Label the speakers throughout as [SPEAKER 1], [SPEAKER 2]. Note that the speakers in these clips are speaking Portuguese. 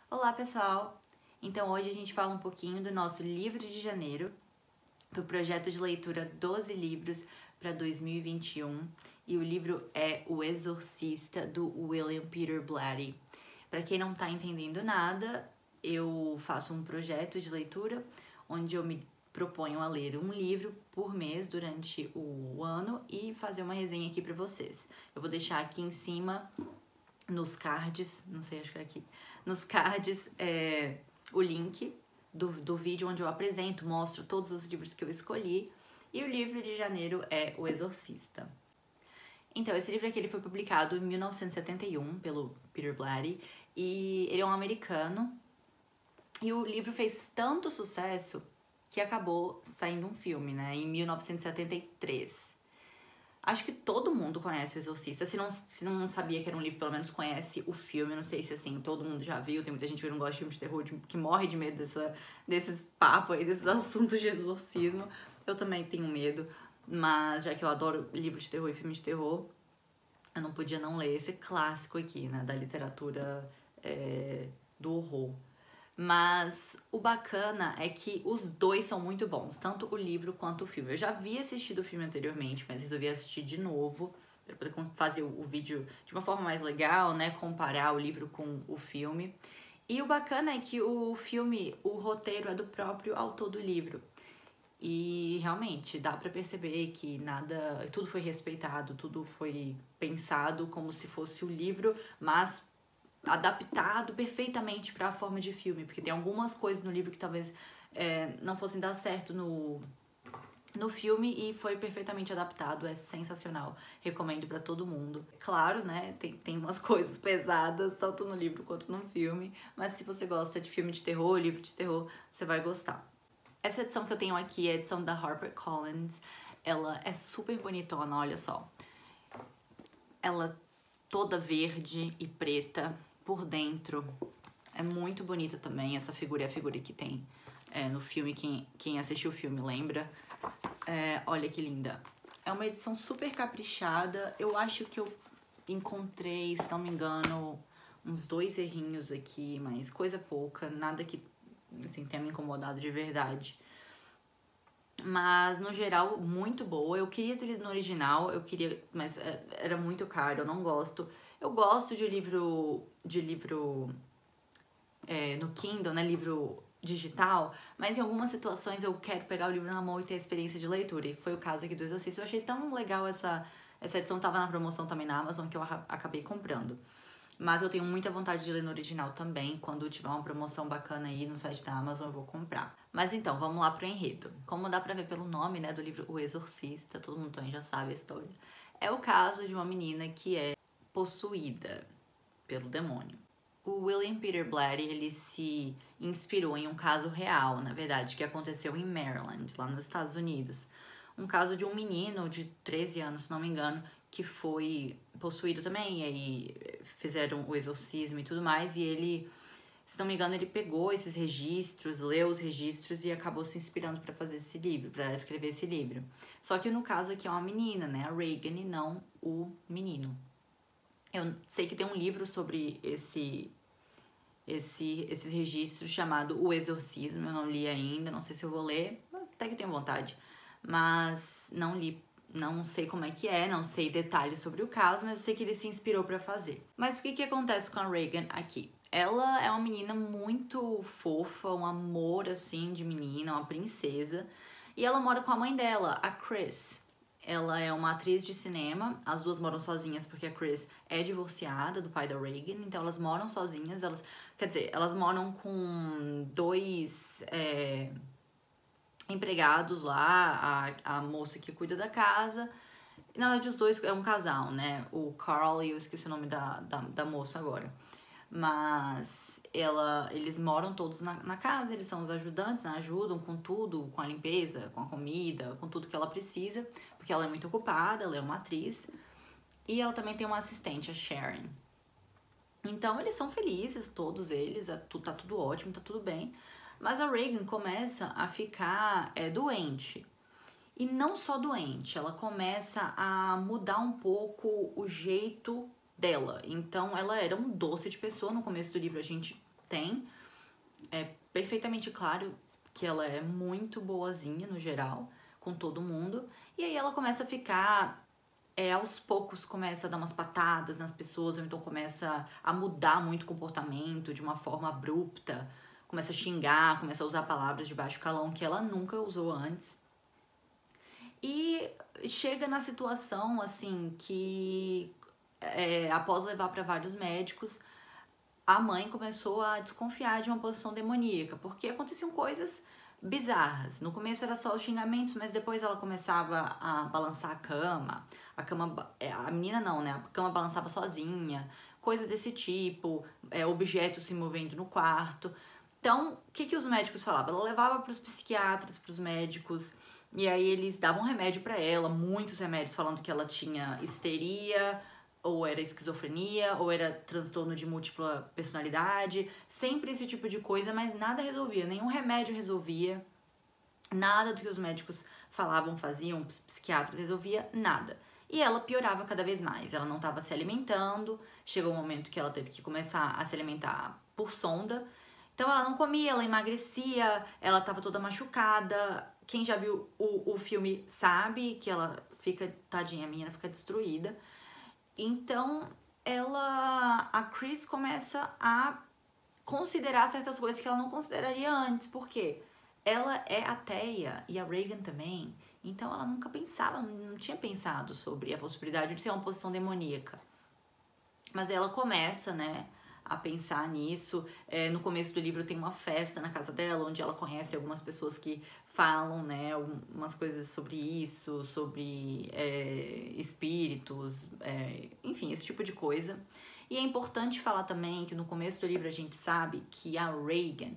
[SPEAKER 1] Olá, pessoal! Então hoje a gente fala um pouquinho do nosso livro de janeiro, do projeto de leitura 12 livros para 2021, e o livro é O Exorcista, do William Peter Blatty. Para quem não está entendendo nada, eu faço um projeto de leitura onde eu me proponho a ler um livro por mês durante o ano e fazer uma resenha aqui para vocês. Eu vou deixar aqui em cima nos cards, não sei, acho que é aqui, nos cards o link do vídeo onde eu apresento, mostro todos os livros que eu escolhi, e o livro de janeiro é O Exorcista. Então, esse livro aqui ele foi publicado em 1971 pelo Peter Blatty, e ele é um americano, e o livro fez tanto sucesso que acabou saindo um filme, né, em 1973. Acho que todo mundo conhece O Exorcista. Se não sabia que era um livro, pelo menos conhece o filme. Eu não sei se, assim, todo mundo já viu. Tem muita gente que não gosta de filmes de terror, que morre de medo desses papos aí, desses assuntos de exorcismo. Eu também tenho medo. Mas, já que eu adoro livro de terror e filme de terror, eu não podia não ler esse clássico aqui, né, da literatura do horror. Mas o bacana é que os dois são muito bons, tanto o livro quanto o filme. Eu já havia assistido o filme anteriormente, mas resolvi assistir de novo para poder fazer o vídeo de uma forma mais legal, né? Comparar o livro com o filme. E o bacana é que o filme, o roteiro é do próprio autor do livro. E realmente dá pra perceber que tudo foi respeitado, tudo foi pensado como se fosse o livro, mas adaptado perfeitamente para a forma de filme, porque tem algumas coisas no livro que talvez não fossem dar certo no filme, e foi perfeitamente adaptado, é sensacional, recomendo para todo mundo. Claro, né, tem umas coisas pesadas, tanto no livro quanto no filme, mas se você gosta de filme de terror, livro de terror, você vai gostar. Essa edição que eu tenho aqui é a edição da HarperCollins, ela é super bonitona, olha só. Ela toda verde e preta por dentro. É muito bonita também. Essa figura é a figura que tem no filme. Quem assistiu o filme lembra. Olha que linda. É uma edição super caprichada. Eu acho que eu encontrei, se não me engano, uns 2 errinhos aqui, mas coisa pouca. Nada que assim, tenha me incomodado de verdade. Mas, no geral, muito boa. Eu queria ter lido no original, mas era muito caro, eu não gosto. Eu gosto de livro no Kindle, né, livro digital, mas em algumas situações eu quero pegar o livro na mão e ter a experiência de leitura. E foi o caso aqui do Exorcista. Eu achei tão legal essa edição, tava na promoção também na Amazon, que eu acabei comprando. Mas eu tenho muita vontade de ler no original também. Quando tiver uma promoção bacana aí no site da Amazon, eu vou comprar. Mas então, vamos lá pro enredo. Como dá pra ver pelo nome, né, do livro O Exorcista, todo mundo também já sabe a história. É o caso de uma menina que é possuída pelo demônio. O William Peter Blatty, ele se inspirou em um caso real, na verdade, que aconteceu em Maryland, lá nos Estados Unidos. Um caso de um menino de 13 anos, se não me engano, que foi possuído também, e aí fizeram o exorcismo e tudo mais, e ele, se não me engano, ele pegou esses registros, leu os registros e acabou se inspirando para fazer esse livro, para escrever esse livro. Só que no caso aqui é uma menina, né, a Regan, e não o menino. Eu sei que tem um livro sobre esses registros chamado O Exorcismo, eu não li ainda, não sei se eu vou ler, até que tenho vontade, mas não li. Não sei como é que é, não sei detalhes sobre o caso, mas eu sei que ele se inspirou para fazer. Mas o que acontece com a Regan aqui? Ela é uma menina muito fofa, um amor assim de menina, uma princesa, e ela mora com a mãe dela, a Chris. Ela é uma atriz de cinema, as duas moram sozinhas porque a Chris é divorciada do pai da Regan, então elas moram sozinhas, elas moram com 2 empregados lá, a moça que cuida da casa. Na verdade, os dois é um casal, né? O Carl e eu esqueci o nome da moça agora. Mas eles moram todos na casa, eles são os ajudantes, né? Ajudam com tudo, com a limpeza, com a comida, com tudo que ela precisa, porque ela é muito ocupada, ela é uma atriz. E ela também tem uma assistente, a Sharon. Então eles são felizes, todos eles, tá tudo ótimo, tá tudo bem. Mas a Regan começa a ficar doente. E não só doente, ela começa a mudar um pouco o jeito dela. Então ela era um doce de pessoa. No começo do livro a gente tem. É perfeitamente claro que ela é muito boazinha no geral, com todo mundo. E aí ela começa a ficar, aos poucos começa a dar umas patadas nas pessoas, ou então começa a mudar muito o comportamento de uma forma abrupta. Começa a xingar, começa a usar palavras de baixo calão que ela nunca usou antes. E chega na situação, assim, que após levar para vários médicos, a mãe começou a desconfiar de uma possessão demoníaca, porque aconteciam coisas bizarras. No começo era só os xingamentos, mas depois ela começava a balançar a cama. A menina não, né? A cama balançava sozinha, coisa desse tipo, objetos se movendo no quarto. Então, o que os médicos falavam? Ela levava para os psiquiatras, para os médicos, e aí eles davam remédio para ela, muitos remédios, falando que ela tinha histeria, ou era esquizofrenia, ou era transtorno de múltipla personalidade, sempre esse tipo de coisa, mas nada resolvia, nenhum remédio resolvia, nada do que os médicos falavam, faziam, os psiquiatras resolvia, nada. E ela piorava cada vez mais, ela não estava se alimentando, chegou um momento que ela teve que começar a se alimentar por sonda, então ela não comia, ela emagrecia, ela estava toda machucada. Quem já viu o filme sabe que ela fica, tadinha, a menina fica destruída. Então, a Chris começa a considerar certas coisas que ela não consideraria antes. Por quê? Ela é ateia e a Regan também. Então, ela nunca pensava, não tinha pensado sobre a possibilidade de ser uma possessão demoníaca. Mas ela começa, né, a pensar nisso. No começo do livro tem uma festa na casa dela, onde ela conhece algumas pessoas que falam, né, umas coisas sobre isso, sobre espíritos, enfim, esse tipo de coisa. E é importante falar também que no começo do livro a gente sabe que a Regan,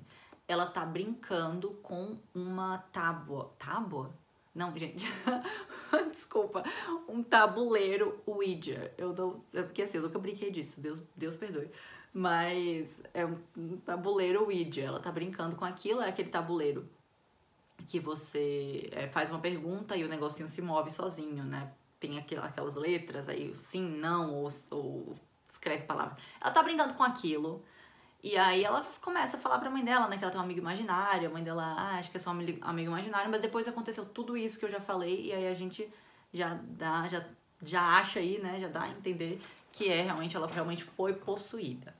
[SPEAKER 1] ela tá brincando com uma tábua. Tábua? Não, gente, desculpa, um tabuleiro Ouija. Porque assim, eu nunca brinquei disso, Deus perdoe. Mas é um tabuleiro Ouija, ela tá brincando com aquilo, é aquele tabuleiro que você faz uma pergunta e o negocinho se move sozinho, né? Tem aquelas letras aí, sim, não, ou escreve palavra. Ela tá brincando com aquilo. E aí ela começa a falar pra mãe dela, né, que ela tem um amigo imaginário, a mãe dela, acho que é só um amigo imaginário, mas depois aconteceu tudo isso que eu já falei, e aí a gente já acha aí, né, já dá a entender que ela realmente foi possuída.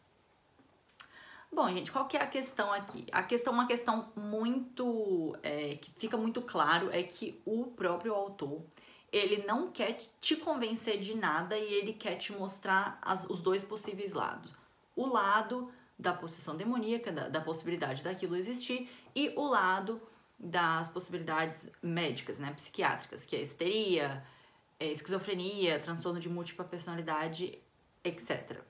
[SPEAKER 1] Bom, gente, qual que é a questão aqui? Uma questão muito, que fica muito claro é que o próprio autor, ele não quer te convencer de nada e ele quer te mostrar os dois possíveis lados. O lado da possessão demoníaca, da possibilidade daquilo existir, e o lado das possibilidades médicas, né, psiquiátricas, que é histeria, esquizofrenia, transtorno de múltipla personalidade, etc.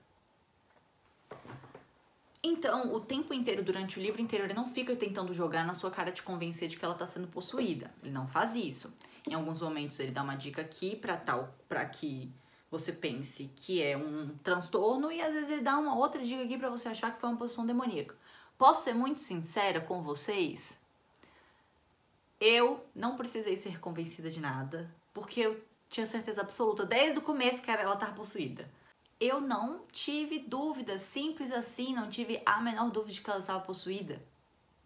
[SPEAKER 1] Então, o tempo inteiro, durante o livro inteiro, ele não fica tentando jogar na sua cara te convencer de que ela tá sendo possuída. Ele não faz isso. Em alguns momentos ele dá uma dica aqui pra que você pense que é um transtorno, e às vezes ele dá uma outra dica aqui pra você achar que foi uma possessão demoníaca. Posso ser muito sincera com vocês? Eu não precisei ser convencida de nada, porque eu tinha certeza absoluta desde o começo que ela estava possuída. Eu não tive dúvida, simples assim, não tive a menor dúvida de que ela estava possuída.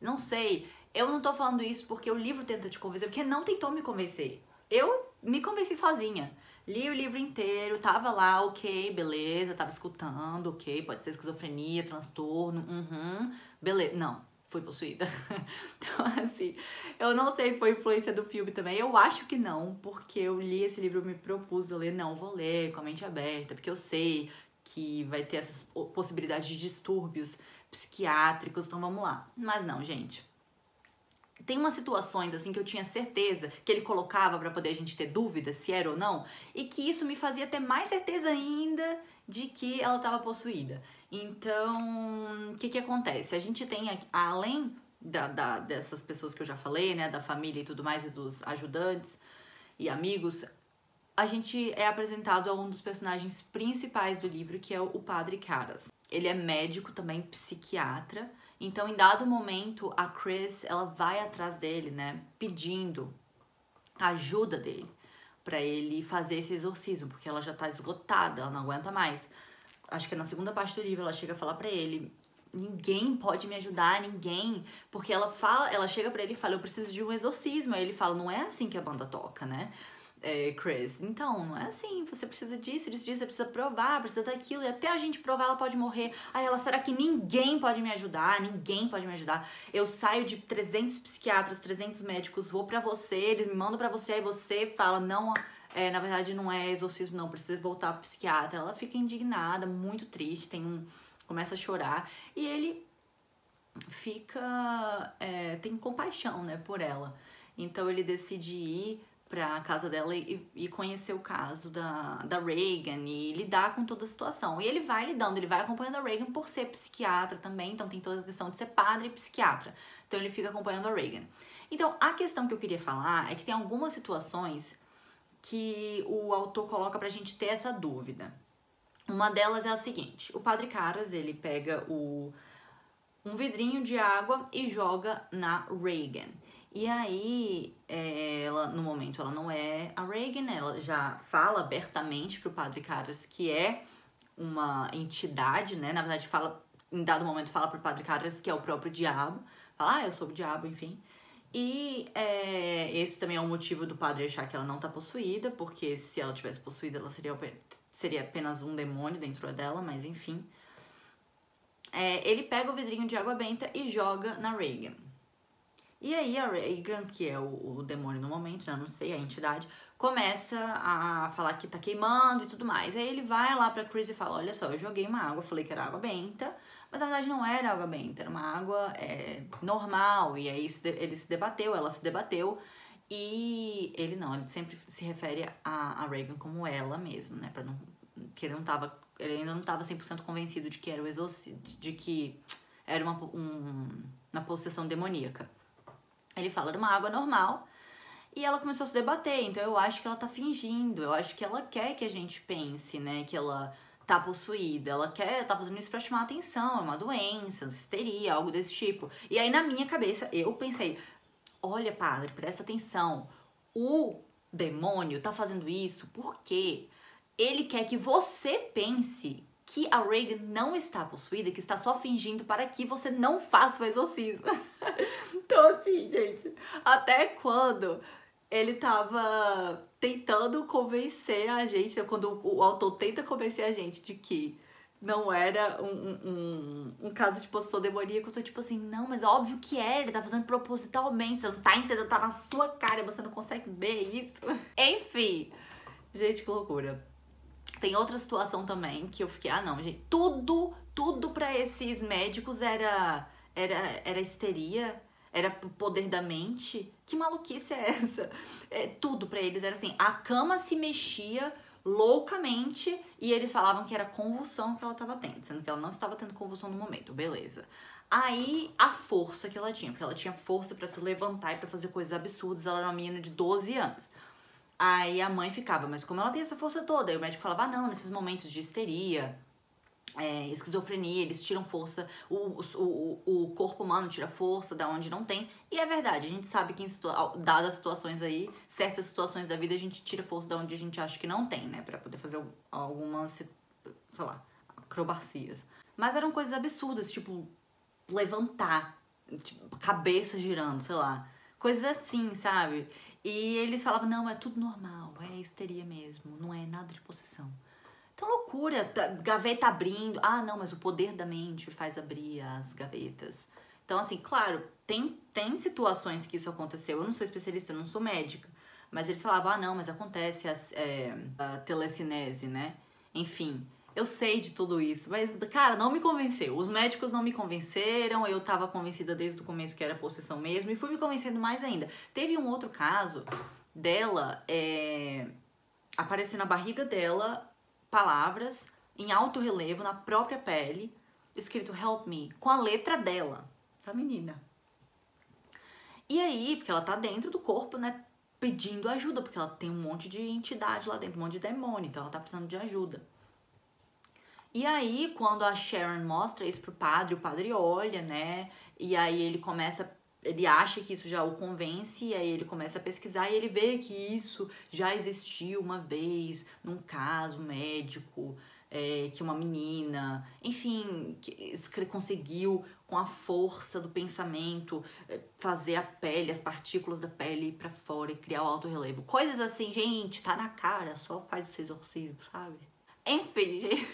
[SPEAKER 1] Não sei, eu não tô falando isso porque o livro tenta te convencer, porque não tentou me convencer. Eu me convenci sozinha. Li o livro inteiro, tava lá, ok, beleza, tava escutando, ok, pode ser esquizofrenia, transtorno, beleza. Não, fui possuída. Então, assim, eu não sei se foi influência do filme também, eu acho que não, porque eu li esse livro, eu me propus a ler, não, vou ler com a mente aberta, porque eu sei que vai ter essas possibilidades de distúrbios psiquiátricos, então vamos lá. Mas não, gente. Tem umas situações, assim, que eu tinha certeza que ele colocava pra poder a gente ter dúvida se era ou não, e que isso me fazia ter mais certeza ainda de que ela estava possuída. Então, o que acontece? A gente tem, além dessas pessoas que eu já falei, né, da família e tudo mais, e dos ajudantes e amigos, a gente é apresentado a um dos personagens principais do livro, que é o Padre Karras. Ele é médico também, psiquiatra. Então, em dado momento, a Chris, ela vai atrás dele, né, pedindo a ajuda dele pra ele fazer esse exorcismo, porque ela já tá esgotada, ela não aguenta mais. Acho que na segunda parte do livro ela chega a falar pra ele, ninguém pode me ajudar, ninguém. Porque ela chega pra ele e fala, eu preciso de um exorcismo. Aí ele fala, não é assim que a banda toca, né? Chris, então, não é assim, você precisa disso, você precisa provar, precisa daquilo, e até a gente provar ela pode morrer. Aí ela, será que ninguém pode me ajudar? Ninguém pode me ajudar. Eu saio de 300 psiquiatras, 300 médicos, vou pra você, eles me mandam pra você, aí você fala, não, na verdade não é exorcismo não, precisa voltar pro psiquiatra. Ela fica indignada, muito triste, começa a chorar, e ele tem compaixão, né, por ela. Então ele decide ir pra casa dela e conhecer o caso da Reagan e lidar com toda a situação. E ele vai lidando, ele vai acompanhando a Reagan por ser psiquiatra também, então tem toda a questão de ser padre e psiquiatra. Então ele fica acompanhando a Reagan. Então a questão que eu queria falar é que tem algumas situações que o autor coloca pra gente ter essa dúvida. Uma delas é a seguinte, o padre Karras, ele pega um vidrinho de água e joga na Reagan. E aí, ela, no momento, ela não é a Reagan, ela já fala abertamente pro padre Karras que é uma entidade, né? Na verdade, em dado momento, fala pro padre Karras que é o próprio diabo. Fala, eu sou o diabo, enfim. E esse também é um motivo do padre achar que ela não tá possuída, porque se ela tivesse possuída, ela seria apenas um demônio dentro dela, mas enfim. Ele pega o vidrinho de água benta e joga na Reagan. E aí a Reagan, que é o demônio no momento, né, não sei, a entidade, começa a falar que tá queimando e tudo mais. Aí ele vai lá pra Chris e fala, olha só, eu joguei uma água, falei que era água benta, mas na verdade não era água benta, era uma água normal. E aí ele se debateu, ela se debateu, e ele sempre se refere a Reagan como ela mesmo, né, que ele ainda não tava 100% convencido de que era o exorcismo, de que era uma possessão demoníaca. Ele fala de uma água normal e ela começou a se debater, então eu acho que ela tá fingindo, eu acho que ela quer que a gente pense, né, que ela tá possuída, ela tá fazendo isso pra chamar atenção, é uma doença, histeria, algo desse tipo. E aí na minha cabeça eu pensei, olha padre, presta atenção, o demônio tá fazendo isso porque ele quer que você pense que a Reagan não está possuída, que está só fingindo para que você não faça o exorcismo. Então, assim, gente, até quando ele tava tentando convencer a gente, quando o autor tenta convencer a gente de que não era um caso de possessão demoníaca, eu tô tipo assim, não, mas óbvio que é, ele tá fazendo propositalmente, você não tá entendendo, tá na sua cara, você não consegue ver isso. Enfim, gente, que loucura. Tem outra situação também que eu fiquei, não, gente, tudo pra esses médicos era histeria, era poder da mente. Que maluquice é essa? Tudo pra eles era assim, a cama se mexia loucamente e eles falavam que era convulsão que ela tava tendo, sendo que ela não estava tendo convulsão no momento, beleza. Aí a força que ela tinha, porque ela tinha força pra se levantar e pra fazer coisas absurdas, ela era uma menina de 12 anos. Aí a mãe ficava, mas como ela tem essa força toda? Aí o médico falava, não, nesses momentos de histeria, esquizofrenia, eles tiram força, o corpo humano tira força da onde não tem. E é verdade, a gente sabe que dadas situações aí, certas situações da vida, a gente tira força da onde a gente acha que não tem, né? Pra poder fazer algumas, sei lá, acrobacias. Mas eram coisas absurdas, tipo, levantar, tipo, cabeça girando, sei lá. Coisas assim, sabe? E eles falavam, não, é tudo normal, é histeria mesmo, não é nada de possessão. Então, loucura, gaveta abrindo. Não, mas o poder da mente faz abrir as gavetas. Então, assim, claro, tem situações que isso aconteceu. Eu não sou especialista, eu não sou médica. Mas eles falavam, não, mas acontece a telecinese, né? Enfim, eu sei de tudo isso. Mas, cara, não me convenceu. Os médicos não me convenceram. Eu tava convencida desde o começo que era possessão mesmo. E fui me convencendo mais ainda. Teve um outro caso dela aparecer na barriga dela palavras em alto relevo, na própria pele, escrito help me, com a letra dela, essa menina. E aí, porque ela tá dentro do corpo, né, pedindo ajuda, porque ela tem um monte de entidade lá dentro, um monte de demônio, então ela tá precisando de ajuda. E aí, quando a Sharon mostra isso pro padre, o padre olha, né, e aí ele acha que isso já o convence, e aí ele começa a pesquisar e ele vê que isso já existiu uma vez num caso médico que uma menina, enfim, que conseguiu com a força do pensamento fazer a pele, as partículas da pele ir pra fora e criar o alto relevo. Coisas assim, gente, tá na cara, só faz esse exorcismo, sabe? Enfim, gente,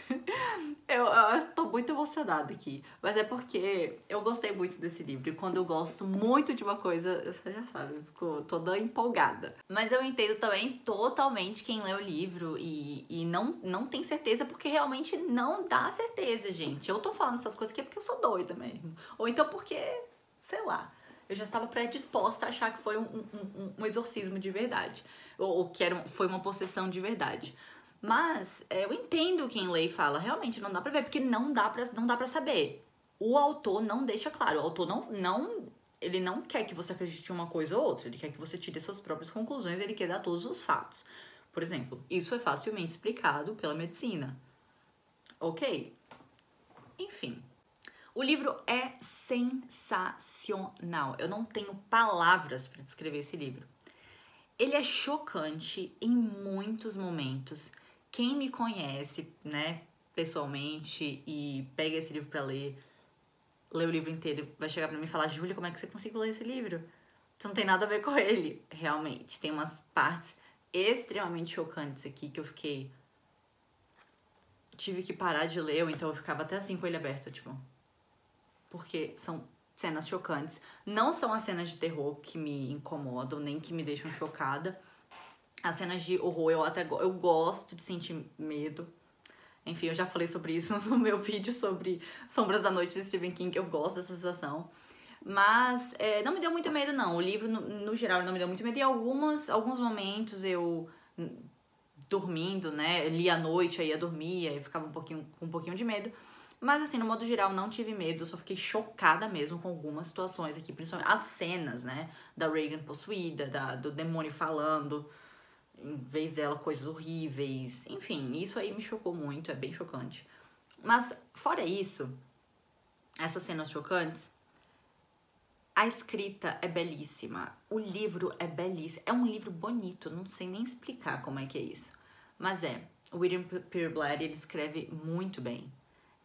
[SPEAKER 1] eu tô muito emocionada aqui, mas é porque eu gostei muito desse livro e quando eu gosto muito de uma coisa, você já sabe, eu fico toda empolgada. Mas eu entendo também totalmente quem lê o livro e não tem certeza porque realmente não dá certeza, gente. Eu tô falando essas coisas aqui porque eu sou doida mesmo, ou então porque, sei lá, eu já estava predisposta a achar que foi um exorcismo de verdade, ou que foi uma possessão de verdade. Mas eu entendo quem lê e fala, realmente não dá pra ver, porque não dá pra saber. O autor não deixa claro, o autor ele não quer que você acredite em uma coisa ou outra, ele quer que você tire suas próprias conclusões, ele quer dar todos os fatos. Por exemplo, isso é facilmente explicado pela medicina. Ok? Enfim. O livro é sensacional. Eu não tenho palavras para descrever esse livro. Ele é chocante em muitos momentos. Quem me conhece, né, pessoalmente e pega esse livro pra ler, lê o livro inteiro, vai chegar pra mim e falar: Júlia, como é que você conseguiu ler esse livro? Isso não tem nada a ver com ele. Realmente, tem umas partes extremamente chocantes aqui que eu fiquei... Tive que parar de ler, ou então eu ficava até assim com ele aberto, tipo... Porque são cenas chocantes. Não são as cenas de terror que me incomodam, nem que me deixam chocada. As cenas de horror eu gosto de sentir medo. Enfim, eu já falei sobre isso no meu vídeo sobre Sombras da Noite do Stephen King. Eu gosto dessa sensação. Mas não me deu muito medo, não. O livro, no geral, não me deu muito medo. E alguns momentos eu, dormindo, né, li à noite, aí ia dormir, aí eu ficava com um pouquinho de medo. Mas assim, no modo geral, não tive medo, eu só fiquei chocada mesmo com algumas situações aqui, principalmente as cenas, né, da Regan possuída, do demônio falando, em vez dela, coisas horríveis. Enfim, isso aí me chocou muito, é bem chocante. Mas, fora isso, essas cenas chocantes, a escrita é belíssima, o livro é belíssimo, é um livro bonito, não sei nem explicar como é que é isso. Mas o William Peter Blatty, ele escreve muito bem.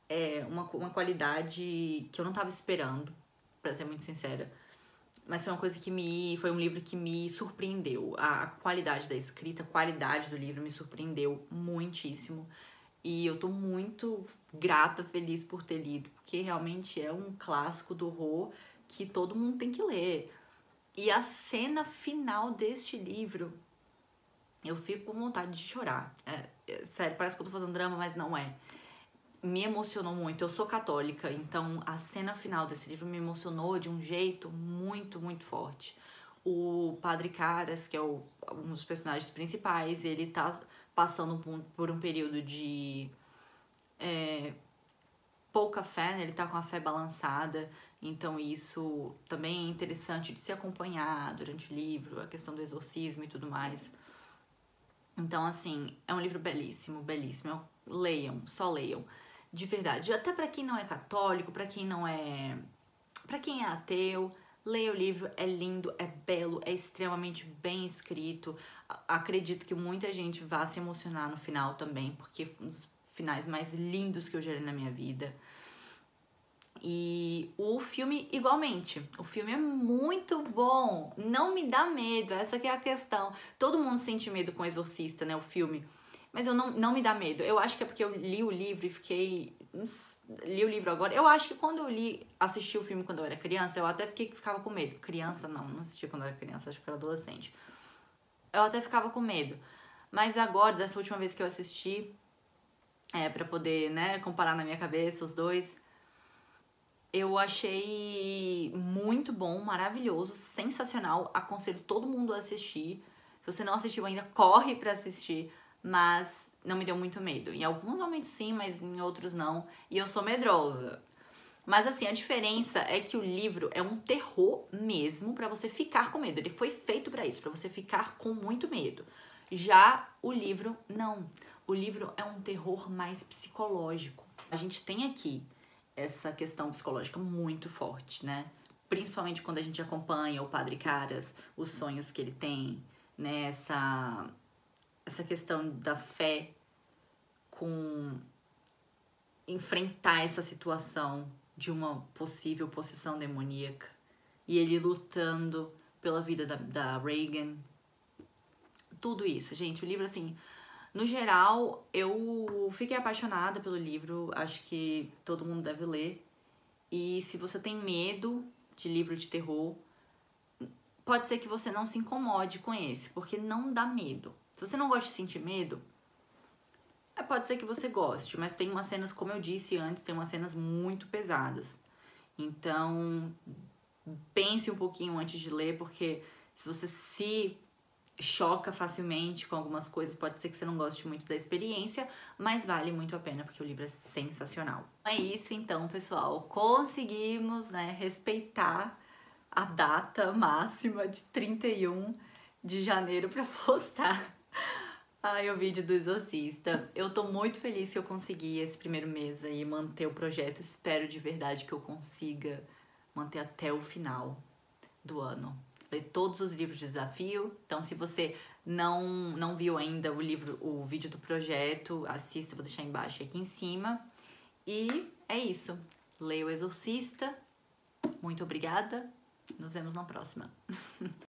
[SPEAKER 1] É uma qualidade que eu não tava esperando, pra ser muito sincera. Mas foi uma coisa foi um livro que me surpreendeu. A qualidade da escrita, a qualidade do livro me surpreendeu muitíssimo. E eu tô muito grata, feliz por ter lido, porque realmente é um clássico do horror que todo mundo tem que ler. E a cena final deste livro, eu fico com vontade de chorar. Sério, parece que eu tô fazendo drama, mas não é. Me emocionou muito. Eu sou católica, então a cena final desse livro me emocionou de um jeito muito, muito forte. O Padre Caras, que é um dos personagens principais, ele tá passando por um período de pouca fé, né? Ele tá com a fé balançada, então isso também é interessante de se acompanhar durante o livro, a questão do exorcismo e tudo mais. Então, assim, é um livro belíssimo, belíssimo. Leiam, só leiam. De verdade. Até pra quem não é católico, pra quem é ateu, leia o livro, é lindo, é belo, é extremamente bem escrito. Acredito que muita gente vá se emocionar no final também, porque foi um dos finais mais lindos que eu já li na minha vida. E o filme, igualmente, o filme é muito bom, não me dá medo, essa que é a questão. Todo mundo sente medo com o Exorcista, né, o filme, mas eu não me dá medo. Eu acho que é porque eu li o livro e li o livro agora. Eu acho que quando eu assisti o filme quando eu era criança, eu até ficava com medo. Criança não assisti quando eu era criança, acho que era adolescente. Eu até ficava com medo. Mas agora, dessa última vez que eu assisti, pra poder, né, comparar na minha cabeça os dois, eu achei muito bom, maravilhoso, sensacional. Aconselho todo mundo a assistir. Se você não assistiu ainda, corre pra assistir. Mas não me deu muito medo. Em alguns momentos sim, mas em outros não. E eu sou medrosa. Mas assim, a diferença é que o livro é um terror mesmo pra você ficar com medo. Ele foi feito pra isso, pra você ficar com muito medo. Já o livro, não. O livro é um terror mais psicológico. A gente tem aqui essa questão psicológica muito forte, né? Principalmente quando a gente acompanha o Padre Caras, os sonhos que ele tem, né? Essa questão da fé com enfrentar essa situação de uma possível possessão demoníaca. E ele lutando pela vida da Regan. Tudo isso, gente. O livro, assim, no geral, eu fiquei apaixonada pelo livro. Acho que todo mundo deve ler. E se você tem medo de livro de terror, pode ser que você não se incomode com esse, porque não dá medo. Se você não gosta de sentir medo, pode ser que você goste, mas tem umas cenas, como eu disse antes, tem umas cenas muito pesadas. Então, pense um pouquinho antes de ler, porque se você se choca facilmente com algumas coisas, pode ser que você não goste muito da experiência, mas vale muito a pena, porque o livro é sensacional. É isso então, pessoal. Conseguimos, né, respeitar a data máxima de 31 de janeiro para postar o vídeo do Exorcista. Eu tô muito feliz que eu consegui esse primeiro mês aí manter o projeto. Espero de verdade que eu consiga manter até o final do ano. Ler todos os livros de desafio. Então, se você não viu ainda o vídeo do projeto, assista, vou deixar embaixo aqui em cima. E é isso. Leia o Exorcista. Muito obrigada. Nos vemos na próxima.